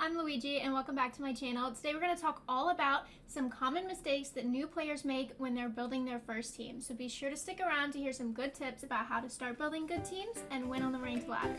I'm Luigi and welcome back to my channel. Today we're going to talk all about some common mistakes that new players make when they're building their first team. So be sure to stick around to hear some good tips about how to start building good teams and win on the ranked ladder.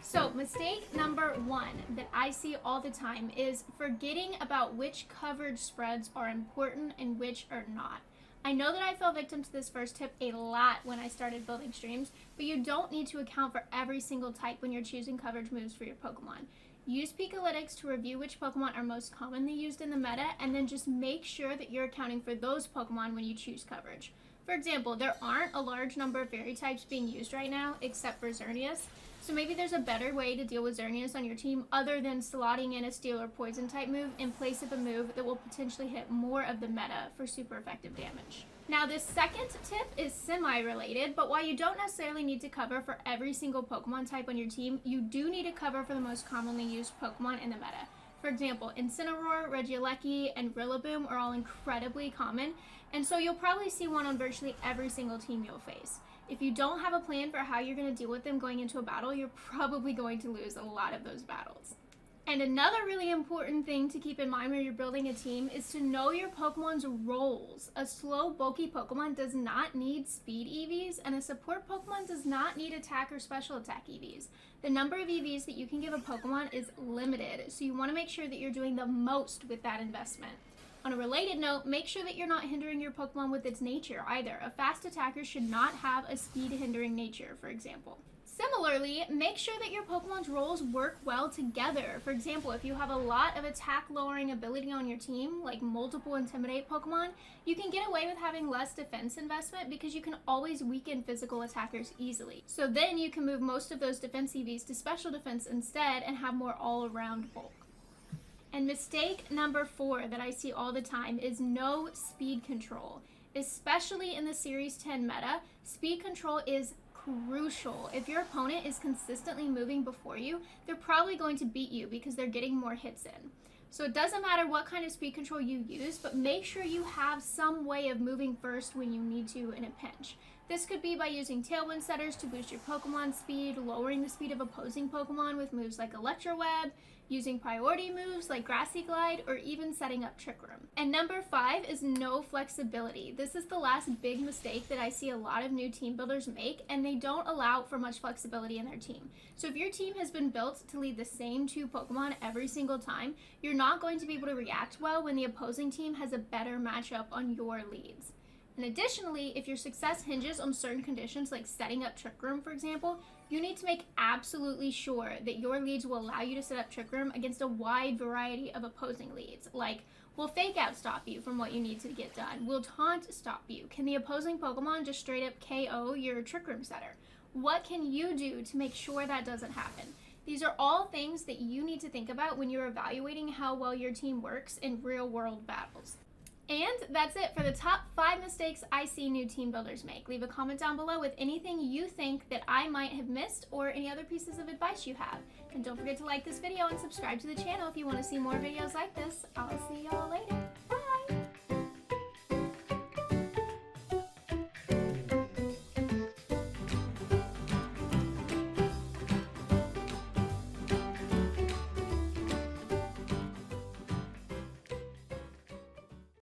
So mistake number one that I see all the time is forgetting about which coverage spreads are important and which are not. I know that I fell victim to this first tip a lot when I started building streams, but you don't need to account for every single type when you're choosing coverage moves for your Pokemon. Use Peakalytics to review which Pokemon are most commonly used in the meta, and then just make sure that you're accounting for those Pokemon when you choose coverage. For example, there aren't a large number of fairy types being used right now, except for Xerneas, so maybe there's a better way to deal with Xerneas on your team other than slotting in a steel or poison type move in place of a move that will potentially hit more of the meta for super effective damage. Now this second tip is semi-related, but while you don't necessarily need to cover for every single Pokemon type on your team, you do need to cover for the most commonly used Pokemon in the meta. For example, Incineroar, Regieleki, and Rillaboom are all incredibly common, and so you'll probably see one on virtually every single team you'll face. If you don't have a plan for how you're going to deal with them going into a battle, you're probably going to lose a lot of those battles. And another really important thing to keep in mind when you're building a team is to know your Pokemon's roles. A slow, bulky Pokemon does not need speed EVs, and a support Pokemon does not need attack or special attack EVs. The number of EVs that you can give a Pokemon is limited, so you want to make sure that you're doing the most with that investment. On a related note, make sure that you're not hindering your Pokemon with its nature either. A fast attacker should not have a speed hindering nature, for example. Similarly, make sure that your Pokemon's roles work well together. For example, if you have a lot of attack lowering ability on your team, like multiple Intimidate Pokemon, you can get away with having less defense investment because you can always weaken physical attackers easily. So then you can move most of those defense EVs to special defense instead and have more all-around bulk. And mistake number 4 that I see all the time is no speed control. Especially in the Series 10 meta, speed control is crucial. If your opponent is consistently moving before you, they're probably going to beat you because they're getting more hits in. So it doesn't matter what kind of speed control you use, but make sure you have some way of moving first when you need to in a pinch. This could be by using Tailwind Setters to boost your Pokemon speed, lowering the speed of opposing Pokemon with moves like Electro Web, using priority moves like Grassy Glide, or even setting up Trick Room. And number 5 is no flexibility. This is the last big mistake that I see a lot of new team builders make, and they don't allow for much flexibility in their team. So if your team has been built to lead the same 2 Pokemon every single time, you're not going to be able to react well when the opposing team has a better matchup on your leads. And additionally, if your success hinges on certain conditions like setting up Trick Room, for example, you need to make absolutely sure that your leads will allow you to set up Trick Room against a wide variety of opposing leads. Like, will Fake Out stop you from what you need to get done? Will Taunt stop you? Can the opposing Pokemon just straight up KO your Trick Room setter? What can you do to make sure that doesn't happen? These are all things that you need to think about when you're evaluating how well your team works in real-world battles. And that's it for the top 5 mistakes I see new team builders make. Leave a comment down below with anything you think that I might have missed or any other pieces of advice you have. And don't forget to like this video and subscribe to the channel if you want to see more videos like this. I'll see y'all later. Bye!